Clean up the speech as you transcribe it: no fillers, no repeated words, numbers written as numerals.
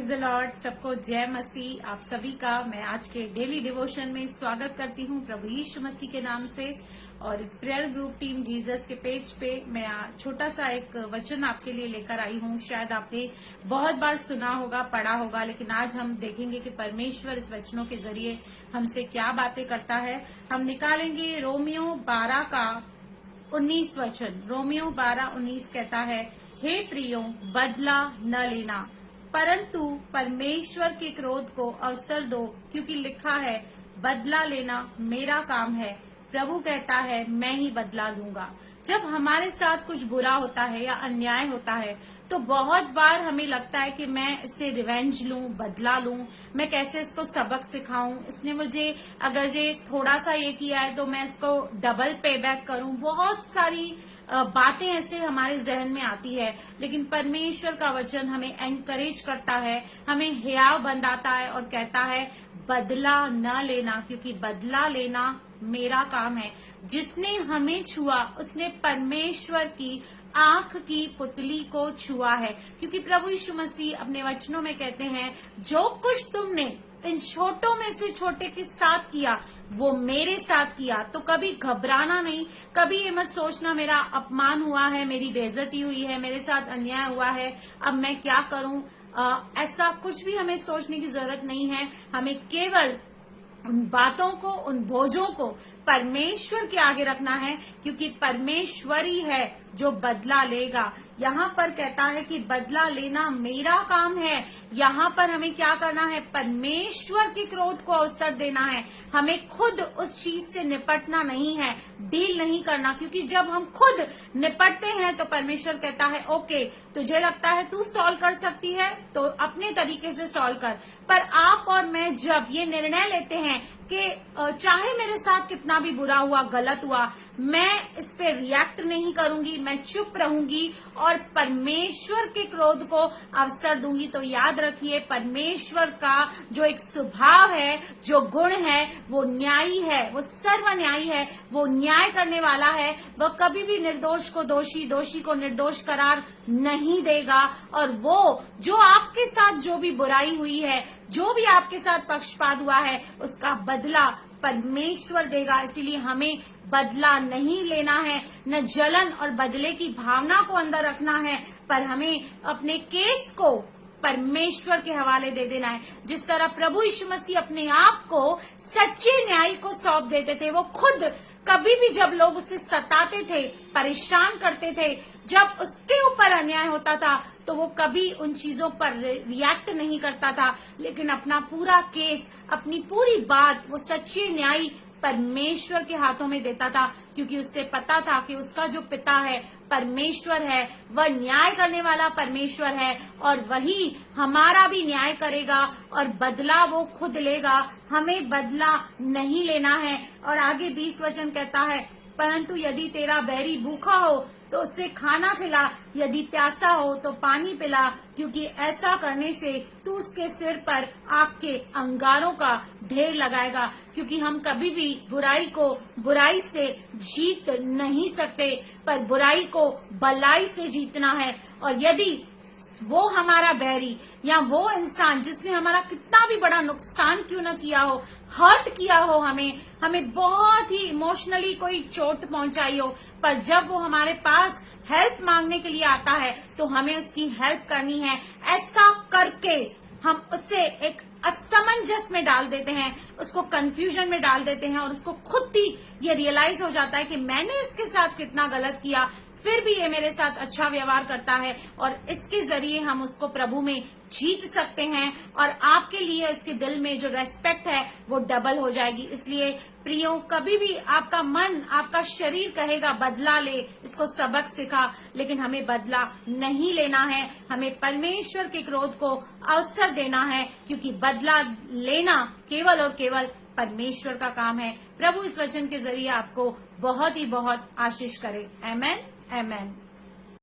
The Lord. सबको जय मसीह। आप सभी का मैं आज के डेली डिवोशन में स्वागत करती हूँ प्रभु यीशु मसीह के नाम से। और इस प्रेयर ग्रुप टीम जीसस के पेज पे मैं छोटा सा एक वचन आपके लिए लेकर आई हूँ। शायद आपने बहुत बार सुना होगा, पढ़ा होगा, लेकिन आज हम देखेंगे कि परमेश्वर इस वचनों के जरिए हमसे क्या बातें करता है। हम निकालेंगे रोमियो 12 का 19 वचन। रोमियो 12:19 कहता है, हे प्रियो, बदला न लेना, परंतु परमेश्वर के क्रोध को अवसर दो, क्योंकि लिखा है, बदला लेना मेरा काम है, प्रभु कहता है मैं ही बदला लूंगा। जब हमारे साथ कुछ बुरा होता है या अन्याय होता है तो बहुत बार हमें लगता है कि मैं इससे रिवेंज लूं, बदला लूं, मैं कैसे इसको सबक सिखाऊं, इसने मुझे अगर ये थोड़ा सा ये किया है तो मैं इसको डबल पे बैक करूं। बहुत सारी बातें ऐसे हमारे जहन में आती है, लेकिन परमेश्वर का वचन हमें एनकरेज करता है, हमें हियाव बनाता है और कहता है बदला न लेना, क्योंकि बदला लेना मेरा काम है। जिसने हमें छुआ उसने परमेश्वर की आंख की पुतली को छुआ है, क्योंकि प्रभु यीशु मसीह अपने वचनों में कहते हैं, जो कुछ तुमने इन छोटों में से छोटे के साथ किया वो मेरे साथ किया। तो कभी घबराना नहीं, कभी ये मत सोचना मेरा अपमान हुआ है, मेरी बेइज्जती हुई है, मेरे साथ अन्याय हुआ है, अब मैं क्या करूं। ऐसा कुछ भी हमें सोचने की जरूरत नहीं है। हमें केवल उन बातों को, उन बोझों को परमेश्वर के आगे रखना है, क्योंकि परमेश्वर ही है जो बदला लेगा। यहाँ पर कहता है कि बदला लेना मेरा काम है। यहाँ पर हमें क्या करना है, परमेश्वर के क्रोध को अवसर देना है। हमें खुद उस चीज से निपटना नहीं है, डील नहीं करना, क्योंकि जब हम खुद निपटते हैं तो परमेश्वर कहता है ओके, तुझे लगता है तू सॉल्व कर सकती है तो अपने तरीके से सॉल्व कर। पर आप और मैं जब ये निर्णय लेते हैं कि चाहे मेरे साथ कितना भी बुरा हुआ, गलत हुआ, मैं इस पे रिएक्ट नहीं करूंगी, मैं चुप रहूंगी और परमेश्वर के क्रोध को अवसर दूंगी, तो याद रखिए परमेश्वर का जो एक स्वभाव है, जो गुण है, वो न्यायी है, वो सर्वन्यायी है, वो न्याय करने वाला है। वह कभी भी निर्दोष को दोषी, दोषी को निर्दोष करार नहीं देगा। और वो जो आपके साथ जो भी बुराई हुई है, जो भी आपके साथ पक्षपात हुआ है, उसका बदला परमेश्वर देगा। इसीलिए हमें बदला नहीं लेना है, न जलन और बदले की भावना को अंदर रखना है, पर हमें अपने केस को परमेश्वर के हवाले दे देना है। जिस तरह प्रभु यीशु मसीह अपने आप को सच्चे न्याय को सौंप देते थे, वो खुद कभी भी जब लोग उसे सताते थे, परेशान करते थे, जब उसके ऊपर अन्याय होता था तो वो कभी उन चीजों पर रिएक्ट नहीं करता था, लेकिन अपना पूरा केस, अपनी पूरी बात वो सच्चे न्यायी परमेश्वर के हाथों में देता था, क्योंकि उससे पता था कि उसका जो पिता है परमेश्वर है, वह न्याय करने वाला परमेश्वर है और वही हमारा भी न्याय करेगा और बदला वो खुद लेगा। हमें बदला नहीं लेना है। और आगे 20 वचन कहता है, परंतु यदि तेरा बैरी भूखा हो तो उसे खाना खिला, यदि प्यासा हो तो पानी पिला, क्योंकि ऐसा करने से तू उसके सिर पर आग के अंगारों का ढेर लगाएगा। क्योंकि हम कभी भी बुराई को बुराई से जीत नहीं सकते, पर बुराई को भलाई से जीतना है। और यदि वो हमारा बैरी या वो इंसान जिसने हमारा कितना भी बड़ा नुकसान क्यों न किया हो, हर्ट किया हो, हमें बहुत ही इमोशनली कोई चोट पहुंचाई हो, पर जब वो हमारे पास हेल्प मांगने के लिए आता है तो हमें उसकी हेल्प करनी है। ऐसा करके हम उसे एक असमंजस में डाल देते हैं, उसको कंफ्यूजन में डाल देते हैं और उसको खुद ही ये रियलाइज हो जाता है कि मैंने इसके साथ कितना गलत किया, फिर भी ये मेरे साथ अच्छा व्यवहार करता है। और इसके जरिए हम उसको प्रभु में जीत सकते हैं और आपके लिए उसके दिल में जो रेस्पेक्ट है वो डबल हो जाएगी। इसलिए प्रियो, कभी भी आपका मन, आपका शरीर कहेगा बदला ले, इसको सबक सिखा, लेकिन हमें बदला नहीं लेना है। हमें परमेश्वर के क्रोध को अवसर देना है, क्योंकि बदला लेना केवल और केवल परमेश्वर का काम है। प्रभु इस वचन के जरिए आपको बहुत ही बहुत आशीष करे। आमेन, आमेन।